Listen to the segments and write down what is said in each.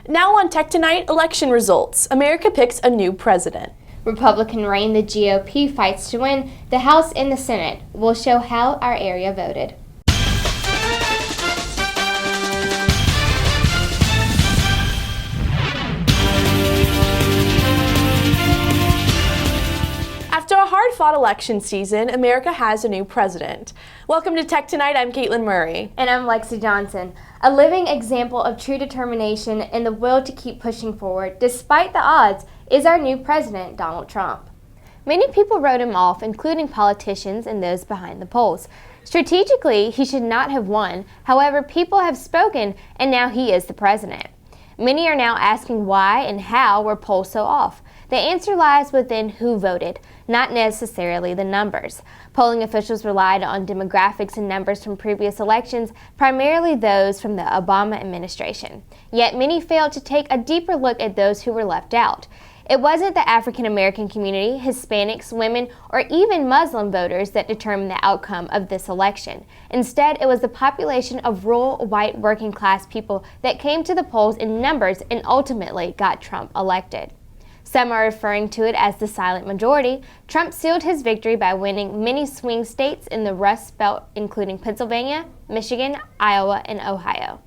Now on Tech Tonight, election results. America picks a new president. Republican reign, the GOP fights to win the House and the Senate. We'll show how our area voted. After a hard-fought election season, America has a new president. Welcome to Tech Tonight. I'm Caitlin Murray. And I'm Lexi Johnson. A living example of true determination and the will to keep pushing forward, despite the odds, is our new president, Donald Trump. Many people wrote him off, including politicians and those behind the polls. Strategically, he should not have won. However, people have spoken, and now he is the president. Many are now asking why and how were polls so off. The answer lies within who voted, not necessarily the numbers. Polling officials relied on demographics and numbers from previous elections, primarily those from the Obama administration. Yet many failed to take a deeper look at those who were left out. It wasn't the African American community, Hispanics, women, or even Muslim voters that determined the outcome of this election. Instead, it was the population of rural, white, working class people that came to the polls in numbers and ultimately got Trump elected. Some are referring to it as the silent majority. Trump sealed his victory by winning many swing states in the Rust Belt, including Pennsylvania, Michigan, Iowa, and Ohio.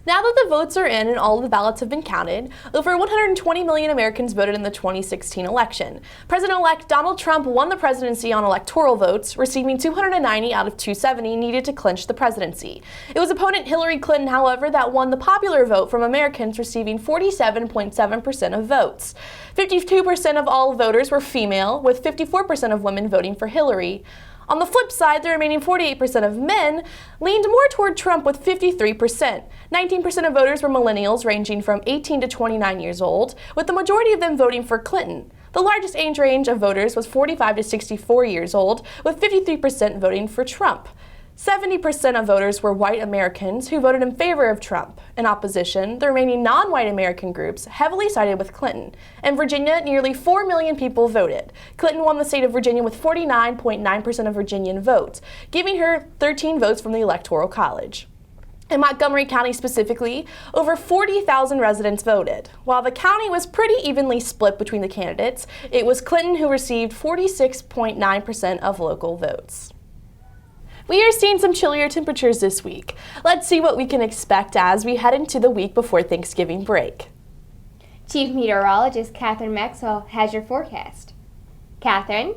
Now that the votes are in and all of the ballots have been counted, over 120 million Americans voted in the 2016 election. President-elect Donald Trump won the presidency on electoral votes, receiving 290 out of 270 needed to clinch the presidency. It was opponent Hillary Clinton, however, that won the popular vote from Americans, receiving 47.7% of votes. 52% of all voters were female, with 54% of women voting for Hillary. On the flip side, the remaining 48% of men leaned more toward Trump with 53%. 19% of voters were millennials ranging from 18 to 29 years old, with the majority of them voting for Clinton. The largest age range of voters was 45 to 64 years old, with 53% voting for Trump. 70% of voters were white Americans who voted in favor of Trump. In opposition, the remaining non-white American groups heavily sided with Clinton. In Virginia, nearly 4 million people voted. Clinton won the state of Virginia with 49.9% of Virginian votes, giving her 13 votes from the Electoral College. In Montgomery County specifically, over 40,000 residents voted. While the county was pretty evenly split between the candidates, it was Clinton who received 46.9% of local votes. We are seeing some chillier temperatures this week. Let's see what we can expect as we head into the week before Thanksgiving break. Chief Meteorologist Catherine Maxwell has your forecast. Catherine?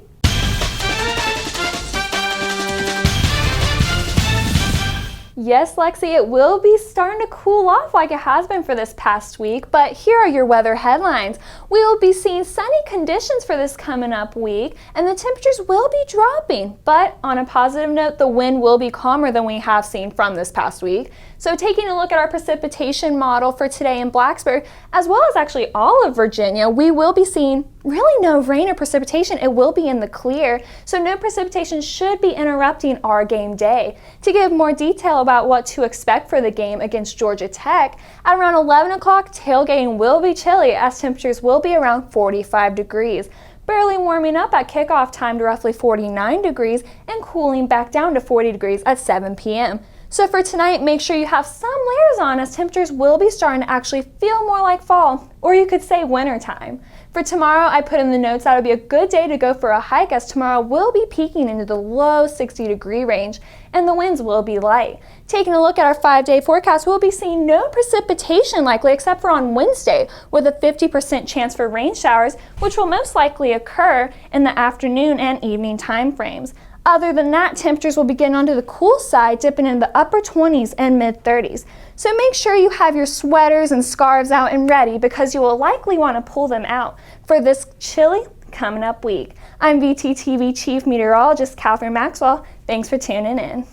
Yes, Lexi, it will be starting to cool off like it has been for this past week, but here are your weather headlines. We will be seeing sunny conditions for this coming up week, and the temperatures will be dropping, but on a positive note, the wind will be calmer than we have seen from this past week. So taking a look at our precipitation model for today in Blacksburg, as well as actually all of Virginia, we will be seeing really no rain or precipitation. It will be in the clear, so no precipitation should be interrupting our game day. To give more detail about what to expect for the game against Georgia Tech, at around 11 o'clock, tailgating will be chilly as temperatures will be around 45 degrees. Barely warming up at kickoff time to roughly 49 degrees and cooling back down to 40 degrees at 7 p.m. So for tonight, make sure you have some layers on as temperatures will be starting to actually feel more like fall, or you could say winter time. For tomorrow, I put in the notes that it would be a good day to go for a hike as tomorrow will be peaking into the low 60-degree range and the winds will be light. Taking a look at our 5-day forecast, we'll be seeing no precipitation likely except for on Wednesday with a 50% chance for rain showers, which will most likely occur in the afternoon and evening time frames. Other than that, temperatures will begin onto the cool side, dipping into the upper 20s and mid-30s. So make sure you have your sweaters and scarves out and ready because you will likely want to pull them out for this chilly coming up week. I'm VTTV Chief Meteorologist Catherine Maxwell. Thanks for tuning in.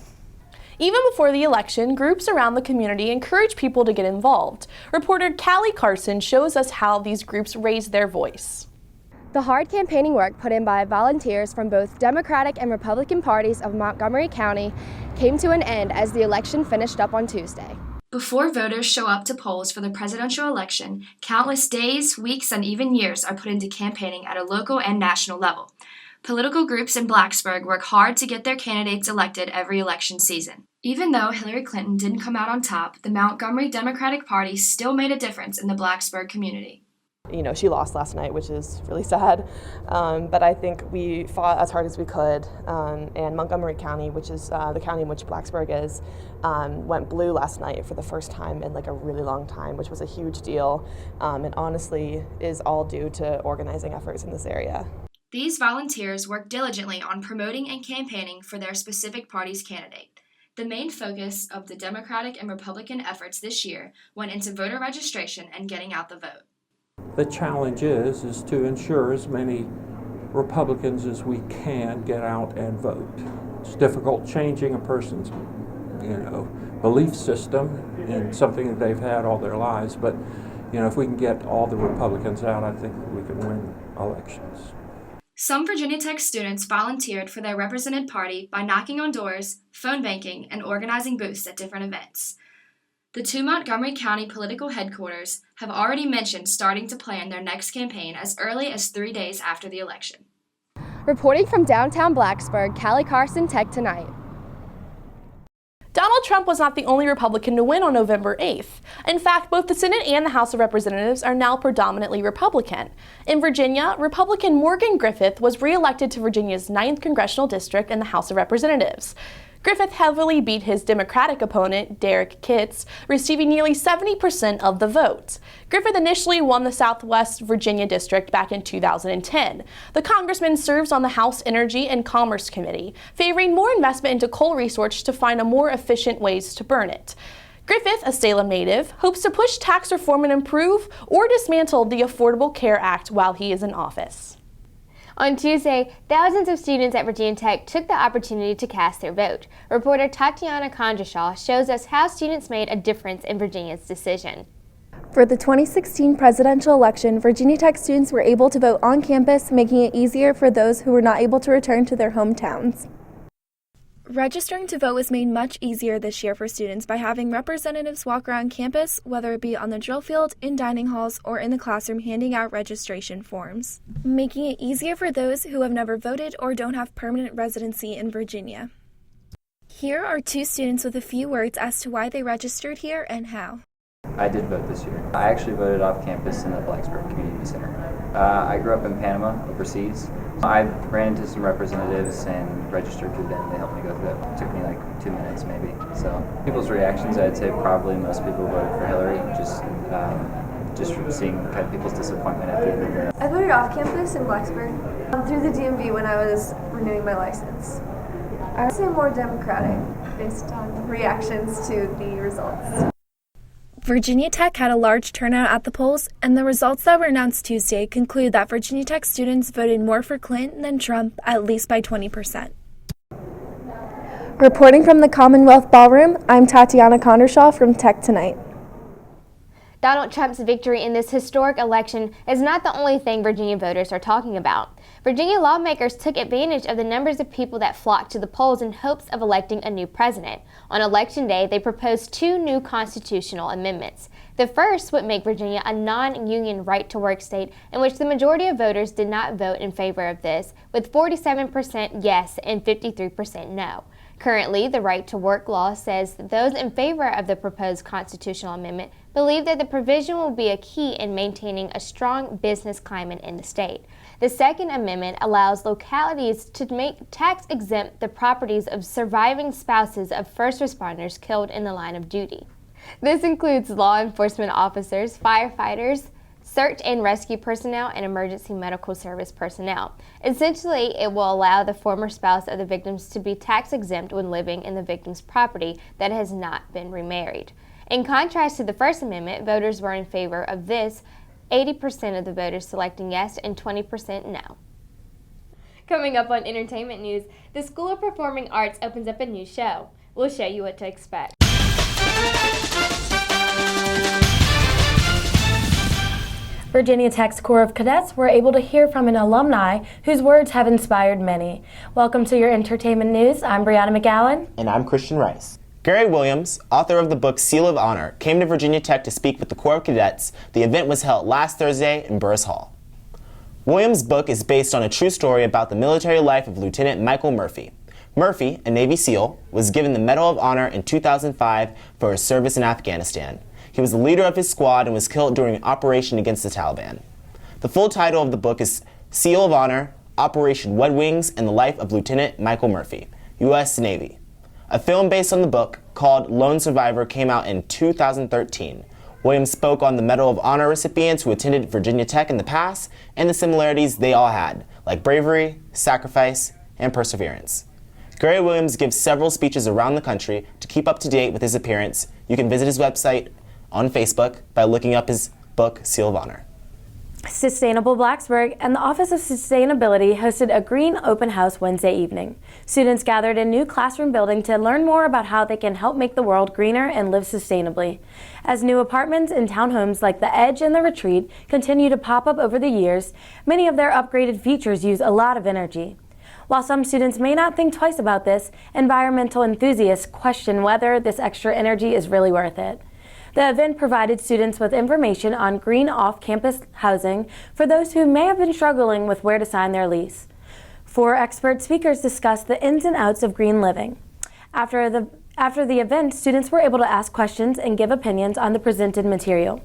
Even before the election, groups around the community encourage people to get involved. Reporter Callie Carson shows us how these groups raise their voice. The hard campaigning work put in by volunteers from both Democratic and Republican parties of Montgomery County came to an end as the election finished up on Tuesday. Before voters show up to polls for the presidential election, countless days, weeks, and even years are put into campaigning at a local and national level. Political groups in Blacksburg work hard to get their candidates elected every election season. Even though Hillary Clinton didn't come out on top, the Montgomery Democratic Party still made a difference in the Blacksburg community. You know, she lost last night, which is really sad, but I think we fought as hard as we could, and Montgomery County, which is the county in which Blacksburg is, went blue last night for the first time in like a really long time, which was a huge deal, and honestly is all due to organizing efforts in this area. These volunteers work diligently on promoting and campaigning for their specific party's candidate. The main focus of the Democratic and Republican efforts this year went into voter registration and getting out the vote. The challenge is to ensure as many Republicans as we can get out and vote. It's difficult changing a person's, belief system in something that they've had all their lives, but, if we can get all the Republicans out, I think we can win elections. Some Virginia Tech students volunteered for their represented party by knocking on doors, phone banking, and organizing booths at different events. The two Montgomery County political headquarters have already mentioned starting to plan their next campaign as early as 3 days after the election. Reporting from downtown Blacksburg, Callie Carson, Tech Tonight. Donald Trump was not the only Republican to win on November 8th. In fact, both the Senate and the House of Representatives are now predominantly Republican. In Virginia, Republican Morgan Griffith was re-elected to Virginia's 9th Congressional District in the House of Representatives. Griffith heavily beat his Democratic opponent, Derek Kitts, receiving nearly 70% of the vote. Griffith initially won the Southwest Virginia district back in 2010. The congressman serves on the House Energy and Commerce Committee, favoring more investment into coal resource to find a more efficient ways to burn it. Griffith, a Salem native, hopes to push tax reform and improve or dismantle the Affordable Care Act while he is in office. On Tuesday, thousands of students at Virginia Tech took the opportunity to cast their vote. Reporter Tatiana Condrashaw shows us how students made a difference in Virginia's decision. For the 2016 presidential election, Virginia Tech students were able to vote on campus, making it easier for those who were not able to return to their hometowns. Registering to vote was made much easier this year for students by having representatives walk around campus, whether it be on the drill field, in dining halls, or in the classroom handing out registration forms, making it easier for those who have never voted or don't have permanent residency in Virginia. Here are two students with a few words as to why they registered here and how. I did vote this year. I actually voted off campus in the Blacksburg Community Center. I grew up in Panama, overseas. I ran into some representatives and registered through them. They helped me go through that. It took me like 2 minutes maybe. So people's reactions, I'd say probably most people voted for Hillary, just from seeing kind of people's disappointment at the end of it. I voted off campus in Blacksburg through the DMV when I was renewing my license. I would say more Democratic based on reactions to the results. Virginia Tech had a large turnout at the polls, and the results that were announced Tuesday conclude that Virginia Tech students voted more for Clinton than Trump, at least by 20%. Reporting from the Commonwealth Ballroom, I'm Tatiana Condrashaw from Tech Tonight. Donald Trump's victory in this historic election is not the only thing Virginia voters are talking about. Virginia lawmakers took advantage of the numbers of people that flocked to the polls in hopes of electing a new president. On Election Day, they proposed 2 new constitutional amendments. The first would make Virginia a non-union right-to-work state in which the majority of voters did not vote in favor of this, with 47% yes and 53% no. Currently, the right-to-work law says that those in favor of the proposed constitutional amendment believe that the provision will be a key in maintaining a strong business climate in the state. The Second Amendment allows localities to make tax-exempt the properties of surviving spouses of first responders killed in the line of duty. This includes law enforcement officers, firefighters, search and rescue personnel, and emergency medical service personnel. Essentially, it will allow the former spouse of the victims to be tax-exempt when living in the victim's property that has not been remarried. In contrast to the First Amendment, voters were in favor of this, 80% of the voters selecting yes and 20% no. Coming up on entertainment news, the School of Performing Arts opens up a new show. We'll show you what to expect. Virginia Tech's Corps of Cadets were able to hear from an alumni whose words have inspired many. Welcome to your entertainment news. I'm Brianna McGowan. And I'm Christian Rice. Gary Williams, author of the book Seal of Honor, came to Virginia Tech to speak with the Corps of Cadets. The event was held last Thursday in Burris Hall. Williams' book is based on a true story about the military life of Lieutenant Michael Murphy. Murphy, a Navy SEAL, was given the Medal of Honor in 2005 for his service in Afghanistan. He was the leader of his squad and was killed during an operation against the Taliban. The full title of the book is Seal of Honor, Operation Red Wings, and the Life of Lieutenant Michael Murphy, U.S. Navy. A film based on the book, called Lone Survivor, came out in 2013. Williams spoke on the Medal of Honor recipients who attended Virginia Tech in the past and the similarities they all had, like bravery, sacrifice, and perseverance. Gary Williams gives several speeches around the country. To keep up to date with his appearance, you can visit his website on Facebook by looking up his book, Seal of Honor. Sustainable Blacksburg and the Office of Sustainability hosted a green open house Wednesday evening. Students gathered in a new classroom building to learn more about how they can help make the world greener and live sustainably. As new apartments and townhomes like the Edge and the Retreat continue to pop up over the years, many of their upgraded features use a lot of energy. While some students may not think twice about this, environmental enthusiasts question whether this extra energy is really worth it. The event provided students with information on green off-campus housing for those who may have been struggling with where to sign their lease. 4 expert speakers discussed the ins and outs of green living. After the event, students were able to ask questions and give opinions on the presented material.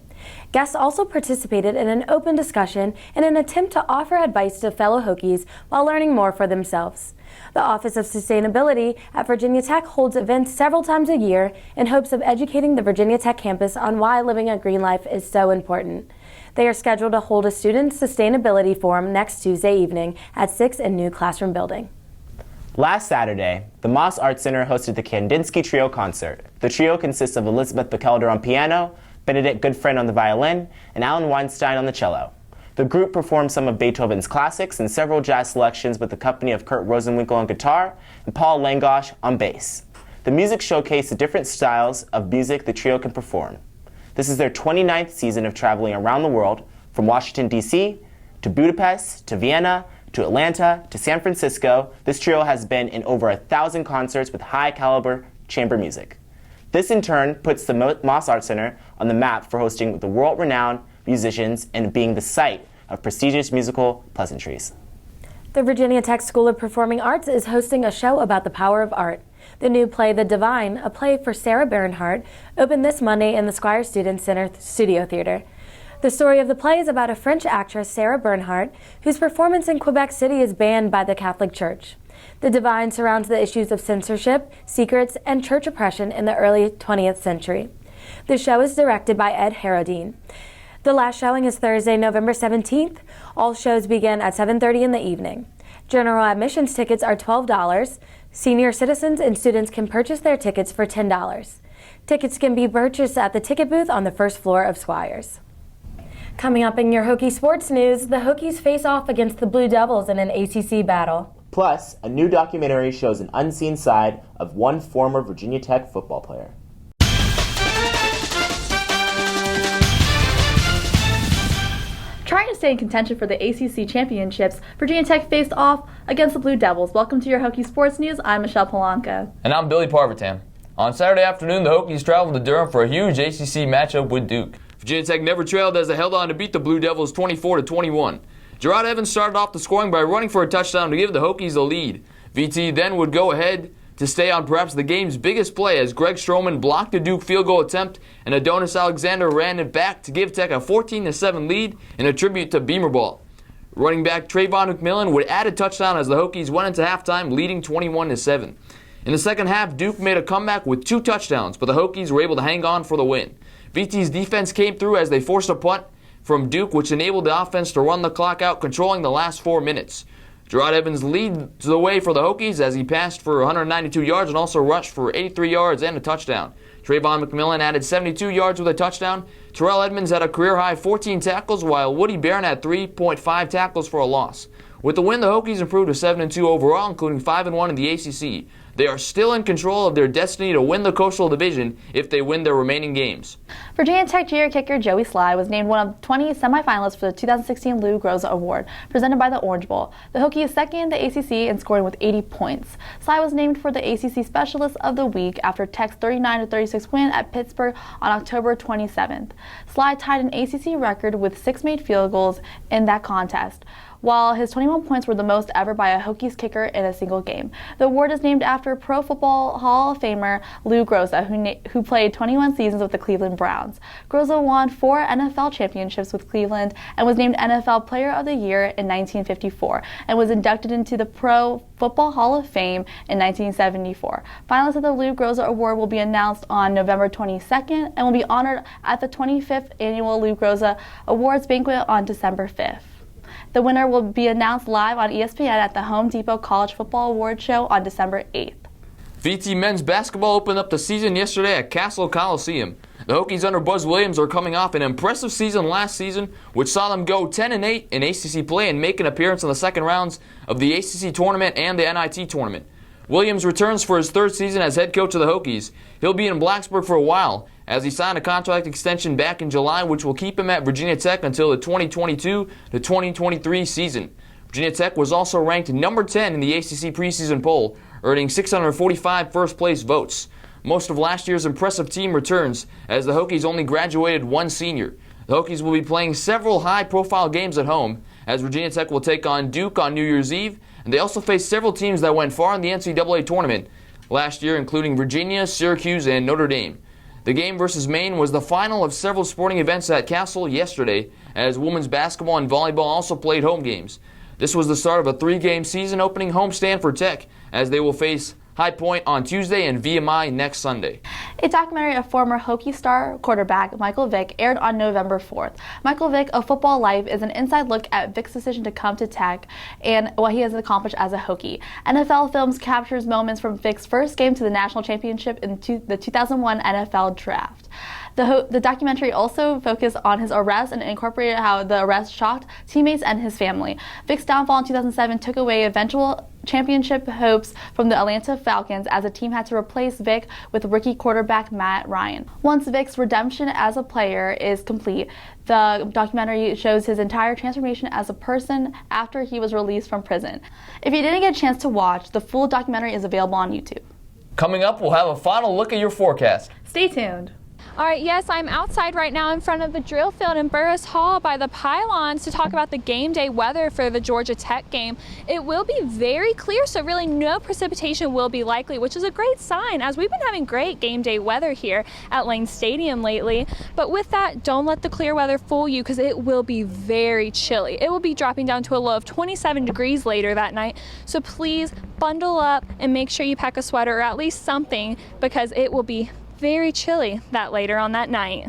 Guests also participated in an open discussion in an attempt to offer advice to fellow Hokies while learning more for themselves. The Office of Sustainability at Virginia Tech holds events several times a year in hopes of educating the Virginia Tech campus on why living a green life is so important. They are scheduled to hold a student sustainability forum next Tuesday evening at 6 in New Classroom Building. Last Saturday, the Moss Arts Center hosted the Kandinsky Trio concert. The trio consists of Elizabeth Bachelder on piano, Benedict Goodfriend on the violin, and Alan Weinstein on the cello. The group performed some of Beethoven's classics and several jazz selections with the company of Kurt Rosenwinkel on guitar and Paul Langosh on bass. The music showcased the different styles of music the trio can perform. This is their 29th season of traveling around the world, from Washington, D.C., to Budapest, to Vienna, to Atlanta, to San Francisco. This trio has been in over 1,000 concerts with high-caliber chamber music. This, in turn, puts the Moss Arts Center on the map for hosting the world-renowned musicians and being the site of prestigious musical pleasantries. The Virginia Tech School of Performing Arts is hosting a show about the power of art. The new play, The Divine, a play for Sarah Bernhardt, opened this Monday in the Squire Student Center Studio Theater. The story of the play is about a French actress, Sarah Bernhardt, whose performance in Quebec City is banned by the Catholic Church. The Divine surrounds the issues of censorship, secrets, and church oppression in the early 20th century. The show is directed by Ed Harrodine. The last showing is Thursday, November 17th. All shows begin at 7:30 in the evening. General admissions tickets are $12. Senior citizens and students can purchase their tickets for $10. Tickets can be purchased at the ticket booth on the first floor of Squires. Coming up in your Hokie sports news, the Hokies face off against the Blue Devils in an ACC battle. Plus, a new documentary shows an unseen side of one former Virginia Tech football player. Trying to stay in contention for the ACC championships, Virginia Tech faced off against the Blue Devils. Welcome to your Hokie Sports News. I'm Michelle Polanco. And I'm Billy Parvitam. On Saturday afternoon, the Hokies traveled to Durham for a huge ACC matchup with Duke. Virginia Tech never trailed as they held on to beat the Blue Devils 24-21. Gerard Evans started off the scoring by running for a touchdown to give the Hokies the lead. VT then would go ahead to stay on perhaps the game's biggest play as Greg Stroman blocked a Duke field goal attempt and Adonis Alexander ran it back to give Tech a 14-7 lead in a tribute to Beamer Ball. Running back Trayvon McMillan would add a touchdown as the Hokies went into halftime leading 21-7. In the second half, Duke made a comeback with 2 touchdowns, but the Hokies were able to hang on for the win. VT's defense came through as they forced a punt from Duke, which enabled the offense to run the clock out, controlling the last 4 minutes. Gerard Evans leads the way for the Hokies as he passed for 192 yards and also rushed for 83 yards and a touchdown. Trayvon McMillan added 72 yards with a touchdown. Terrell Edmonds had a career-high 14 tackles, while Woody Barron had 3.5 tackles for a loss. With the win, the Hokies improved to 7-2 overall, including 5-1 in the ACC. They are still in control of their destiny to win the Coastal Division if they win their remaining games. Virginia Tech junior kicker Joey Sly was named one of 20 semifinalists for the 2016 Lou Groza Award, presented by the Orange Bowl. The Hokie is second in the ACC in scoring with 80 points. Sly was named for the ACC Specialist of the Week after Tech's 39-36 win at Pittsburgh on October 27th. Sly tied an ACC record with 6 made field goals in that contest. while his 21 points were the most ever by a Hokies kicker in a single game. The award is named after Pro Football Hall of Famer Lou Groza, who played 21 seasons with the Cleveland Browns. Groza won 4 NFL championships with Cleveland and was named NFL Player of the Year in 1954 and was inducted into the Pro Football Hall of Fame in 1974. Finalists of the Lou Groza Award will be announced on November 22nd and will be honored at the 25th Annual Lou Groza Awards Banquet on December 5th. The winner will be announced live on ESPN at the Home Depot College Football Awards Show on December 8th. VT men's basketball opened up the season yesterday at Castle Coliseum. The Hokies under Buzz Williams are coming off an impressive season last season, which saw them go 10-8 in ACC play and make an appearance in the second rounds of the ACC tournament and the NIT tournament. Williams returns for his third season as head coach of the Hokies. He'll be in Blacksburg for a while, as he signed a contract extension back in July, which will keep him at Virginia Tech until the 2022 to 2023 season. Virginia Tech was also ranked number 10 in the ACC preseason poll, earning 645 first-place votes. Most of last year's impressive team returns, as the Hokies only graduated one senior. The Hokies will be playing several high-profile games at home, as Virginia Tech will take on Duke on New Year's Eve, and they also face several teams that went far in the NCAA tournament last year, including Virginia, Syracuse, and Notre Dame. The game versus Maine was the final of several sporting events at Castle yesterday, as women's basketball and volleyball also played home games. This was the start of a 3-game season opening homestand for Tech, as they will face High Point on Tuesday and VMI next Sunday. A documentary of former Hokie star quarterback Michael Vick aired on November 4th. Michael Vick, A Football Life, is an inside look at Vick's decision to come to Tech and what he has accomplished as a Hokie. NFL Films captures moments from Vick's first game to the national championship in the 2001 NFL Draft. The documentary also focused on his arrest and incorporated how the arrest shocked teammates and his family. Vick's downfall in 2007 took away eventual championship hopes from the Atlanta Falcons, as the team had to replace Vick with rookie quarterback Matt Ryan. Once Vick's redemption as a player is complete, the documentary shows his entire transformation as a person after he was released from prison. If you didn't get a chance to watch, the full documentary is available on YouTube. Coming up, we'll have a final look at your forecast. Stay tuned. All right, yes, I'm outside right now in front of the drill field in Burris Hall by the pylons to talk about the game day weather for the Georgia Tech game. It will be very clear, so really no precipitation will be likely, which is a great sign, as we've been having great game day weather here at Lane Stadium lately. But with that, don't let the clear weather fool you, because it will be very chilly. It will be dropping down to a low of 27 degrees later that night, so please bundle up and make sure you pack a sweater or at least something, because it will be very chilly that later on that night.